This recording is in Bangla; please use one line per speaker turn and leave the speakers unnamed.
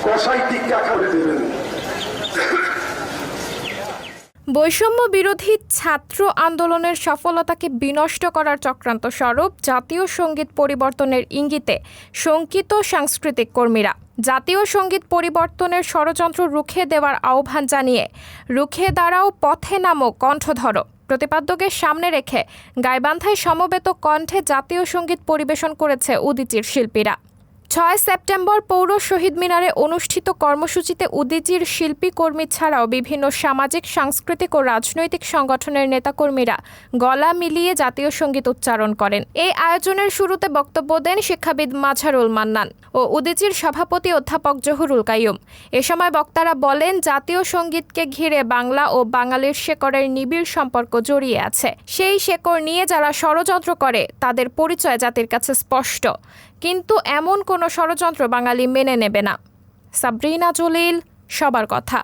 কষাই টিক্কা করে দেবেন।
বৈষম্য বিরোধী ছাত্র আন্দোলনের সফলতাকে বিনষ্ট করার চক্রান্ত স্বরূপ জাতীয় সঙ্গীত পরিবর্তনের ইঙ্গিতে শঙ্কিত সাংস্কৃতিক কর্মীরা জাতীয় সঙ্গীত পরিবর্তনের ষড়যন্ত্র রুখে দেওয়ার আহ্বান জানিয়ে রুখে দাঁড়াও পথে নামো কণ্ঠ ধরো প্রতিপাদ্যকে সামনে রেখে গাইবান্ধায় সমবেত কণ্ঠে জাতীয় সঙ্গীত পরিবেশন করেছে উদীচীর শিল্পীরা। 6 সেপ্টেম্বর পৌর শহীদ মিনারে অনুষ্ঠিত কর্মসূচিতে উদীচীর শিল্পী কর্মী ছাড়াও বিভিন্ন সামাজিক সাংস্কৃতিক ও রাজনৈতিক সংগঠনের নেতাকর্মীরা গলা মিলিয়ে জাতীয় সঙ্গীত উচ্চারণ করেন। এই আয়োজনের শুরুতে বক্তব্য দেন শিক্ষাবিদ মাঝারুল মান্নান ও উদীচীর সভাপতি অধ্যাপক জহুরুল কাইয়ুম। এ সময় বক্তারা বলেন, জাতীয় সঙ্গীতকে ঘিরে বাংলা ও বাঙালির শেকড়ের নিবিড় সম্পর্ক জড়িয়ে আছে। সেই শেকড় নিয়ে যারা ষড়যন্ত্র করে তাদের পরিচয় জাতির কাছে স্পষ্ট, কিন্তু এমন কোনো ষড়যন্ত্র বাঙালি মেনে নেবে না। সাবরিনা জলিল, সবার কথা।